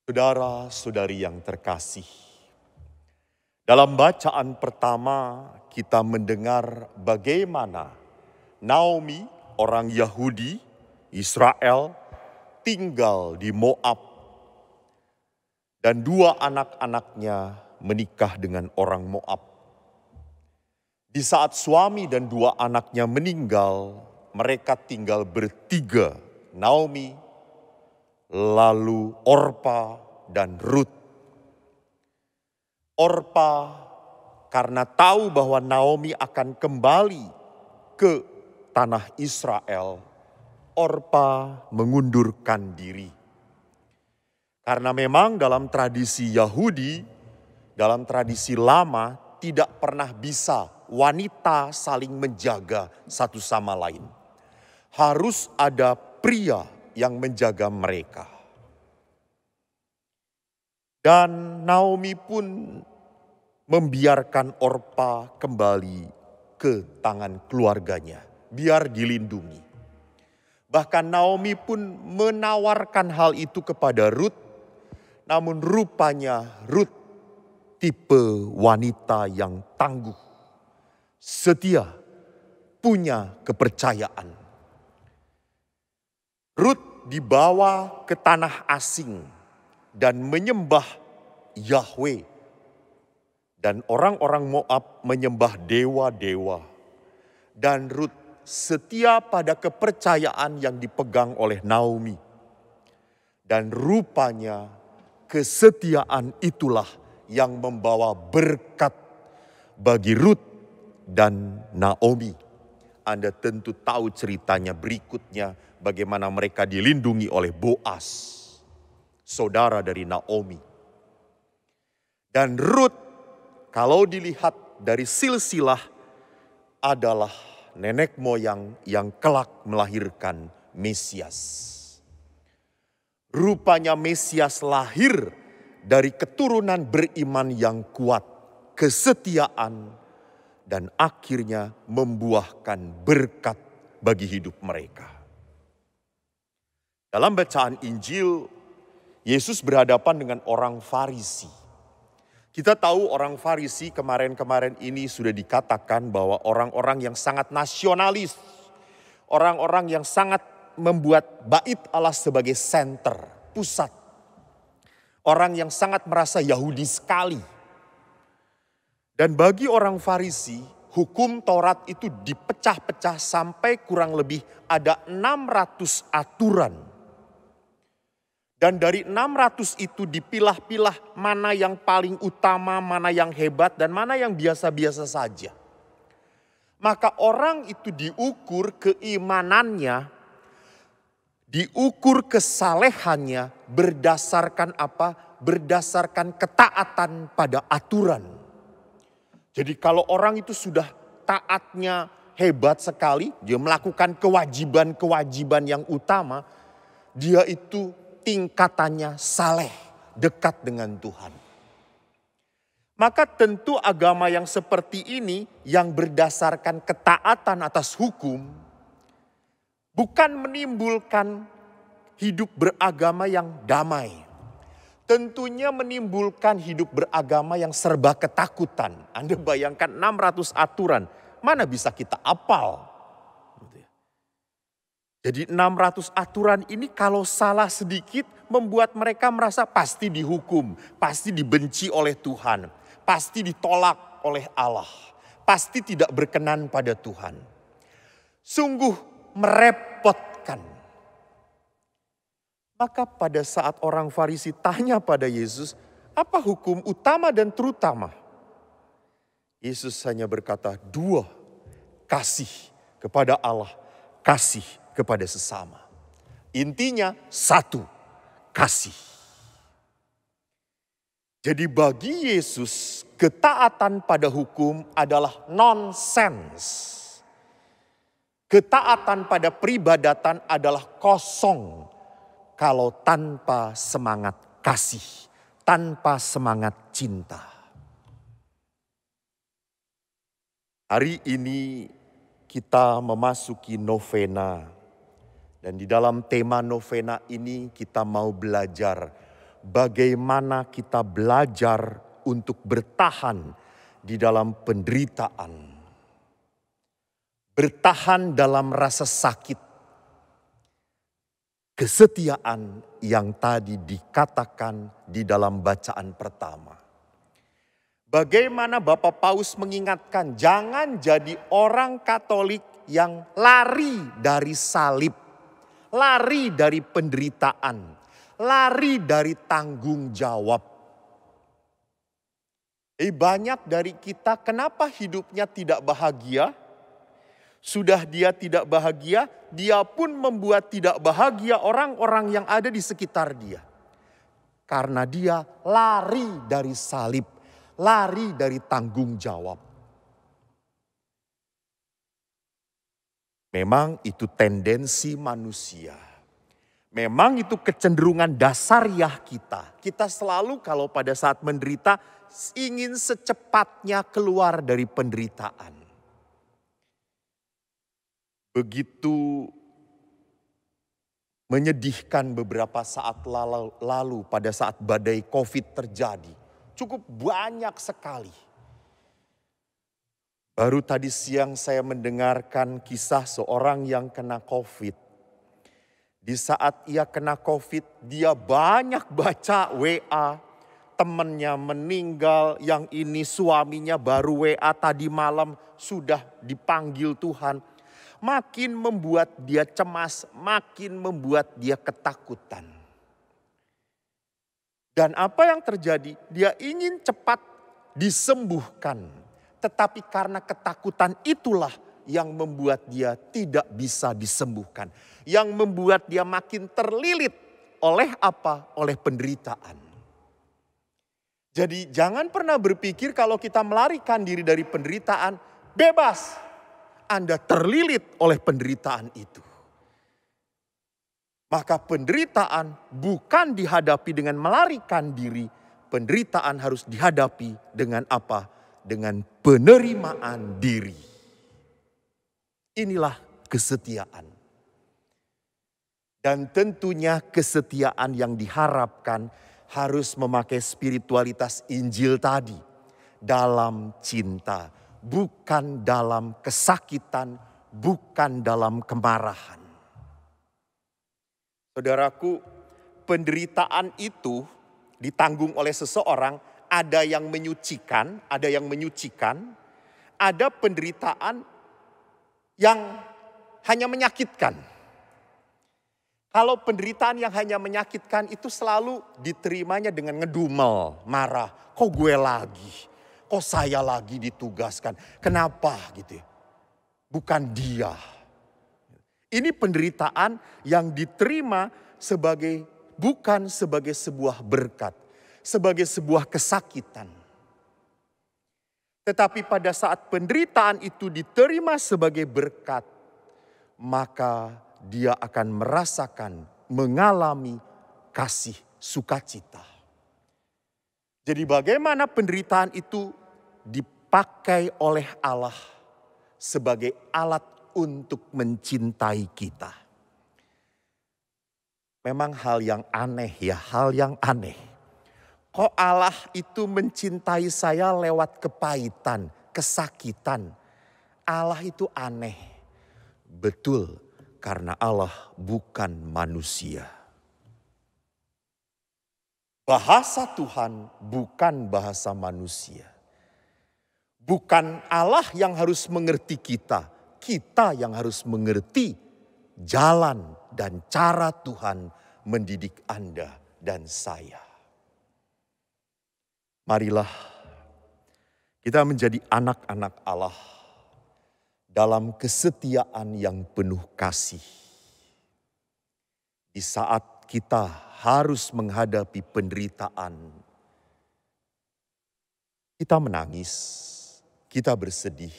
Saudara-saudari yang terkasih, dalam bacaan pertama kita mendengar bagaimana Naomi, orang Yahudi, Israel, tinggal di Moab dan dua anak-anaknya menikah dengan orang Moab. Di saat suami dan dua anaknya meninggal, mereka tinggal bertiga, Naomi, lalu Orpa dan Rut. Orpa karena tahu bahwa Naomi akan kembali ke tanah Israel, Orpa mengundurkan diri. Karena memang dalam tradisi Yahudi, dalam tradisi lama tidak pernah bisa wanita saling menjaga satu sama lain. Harus ada pria yang menjaga mereka. Dan Naomi pun membiarkan Orpa kembali ke tangan keluarganya, biar dilindungi. Bahkan Naomi pun menawarkan hal itu kepada Rut, namun rupanya Rut tipe wanita yang tangguh, setia, punya kepercayaan. Rut dibawa ke tanah asing dan menyembah Yahweh. Dan orang-orang Moab menyembah dewa-dewa. Dan Rut setia pada kepercayaan yang dipegang oleh Naomi. Dan rupanya kesetiaan itulah yang membawa berkat bagi Rut dan Naomi. Anda tentu tahu ceritanya berikutnya, bagaimana mereka dilindungi oleh Boas, saudara dari Naomi. Dan Rut, kalau dilihat dari silsilah, adalah nenek moyang yang kelak melahirkan Mesias. Rupanya Mesias lahir dari keturunan beriman yang kuat, kesetiaan, dan akhirnya membuahkan berkat bagi hidup mereka. Dalam bacaan Injil, Yesus berhadapan dengan orang Farisi. Kita tahu orang Farisi kemarin-kemarin ini sudah dikatakan bahwa orang-orang yang sangat nasionalis. Orang-orang yang sangat membuat bait Allah sebagai center, pusat. Orang yang sangat merasa Yahudi sekali. Dan bagi orang Farisi, hukum Taurat itu dipecah-pecah sampai kurang lebih ada 600 aturan. Dan dari 600 itu dipilah-pilah mana yang paling utama, mana yang hebat, dan mana yang biasa-biasa saja. Maka orang itu diukur keimanannya, diukur kesalehannya berdasarkan apa? Berdasarkan ketaatan pada aturan. Jadi kalau orang itu sudah taatnya hebat sekali, dia melakukan kewajiban-kewajiban yang utama, dia itu tingkatannya saleh, dekat dengan Tuhan. Maka tentu agama yang seperti ini yang berdasarkan ketaatan atas hukum, bukan menimbulkan hidup beragama yang damai. Tentunya menimbulkan hidup beragama yang serba ketakutan. Anda bayangkan 600 aturan, mana bisa kita apal? Jadi 600 aturan ini kalau salah sedikit membuat mereka merasa pasti dihukum, pasti dibenci oleh Tuhan, pasti ditolak oleh Allah, pasti tidak berkenan pada Tuhan. Sungguh merepotkan. Maka pada saat orang Farisi tanya pada Yesus, apa hukum utama dan terutama? Yesus hanya berkata, 2, kasih kepada Allah, kasih kepada sesama. Intinya 1, kasih. Jadi bagi Yesus, ketaatan pada hukum adalah nonsens. Ketaatan pada peribadatan adalah kosong kalau tanpa semangat kasih, tanpa semangat cinta. Hari ini kita memasuki novena. Dan di dalam tema novena ini kita mau belajar bagaimana kita belajar untuk bertahan di dalam penderitaan. Bertahan dalam rasa sakit. Kesetiaan yang tadi dikatakan di dalam bacaan pertama. Bagaimana Bapak Paus mengingatkan, jangan jadi orang Katolik yang lari dari salib, lari dari penderitaan, lari dari tanggung jawab. Banyak dari kita kenapa hidupnya tidak bahagia? Sudah dia tidak bahagia, dia pun membuat tidak bahagia orang-orang yang ada di sekitar dia. Karena dia lari dari salib, lari dari tanggung jawab. Memang itu tendensi manusia. Memang itu kecenderungan dasariah kita. Kita selalu kalau pada saat menderita ingin secepatnya keluar dari penderitaan. Begitu menyedihkan beberapa saat lalu pada saat badai COVID terjadi. Cukup banyak sekali. Baru tadi siang saya mendengarkan kisah seorang yang kena COVID. Di saat ia kena COVID, dia banyak baca WA. Temannya meninggal, yang ini suaminya baru WA tadi malam sudah dipanggil Tuhan. Makin membuat dia cemas, makin membuat dia ketakutan. Dan apa yang terjadi? Dia ingin cepat disembuhkan. Tetapi karena ketakutan itulah yang membuat dia tidak bisa disembuhkan. Yang membuat dia makin terlilit oleh apa? Oleh penderitaan. Jadi jangan pernah berpikir kalau kita melarikan diri dari penderitaan, bebas. Anda terlilit oleh penderitaan itu. Maka penderitaan bukan dihadapi dengan melarikan diri. Penderitaan harus dihadapi dengan apa? Dengan penerimaan diri. Inilah kesetiaan. Dan tentunya kesetiaan yang diharapkan harus memakai spiritualitas Injil tadi. Dalam cinta. Bukan dalam kesakitan, bukan dalam kemarahan. Saudaraku, penderitaan itu ditanggung oleh seseorang, ada yang menyucikan, ada yang menyucikan, ada penderitaan yang hanya menyakitkan. Kalau penderitaan yang hanya menyakitkan itu selalu diterimanya dengan ngedumel, marah, kok gue lagi? Kok saya lagi ditugaskan? Kenapa gitu ya? Bukan dia. Ini penderitaan yang diterima bukan sebagai sebuah berkat. Sebagai sebuah kesakitan. Tetapi pada saat penderitaan itu diterima sebagai berkat. Maka dia akan merasakan, mengalami kasih sukacita. Jadi bagaimana penderitaan itu dipakai oleh Allah sebagai alat untuk mencintai kita. Memang hal yang aneh ya, hal yang aneh. Kok Allah itu mencintai saya lewat kepahitan, kesakitan. Allah itu aneh. Betul, karena Allah bukan manusia. Bahasa Tuhan bukan bahasa manusia. Bukan Allah yang harus mengerti kita. Kita yang harus mengerti jalan dan cara Tuhan mendidik Anda dan saya. Marilah kita menjadi anak-anak Allah dalam kesetiaan yang penuh kasih. Di saat kita harus menghadapi penderitaan, kita menangis, kita bersedih,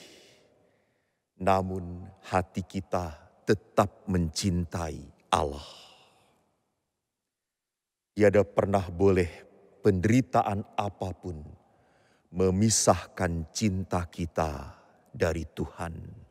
namun hati kita tetap mencintai Allah. Tiada pernah boleh penderitaan apapun memisahkan cinta kita dari Tuhan.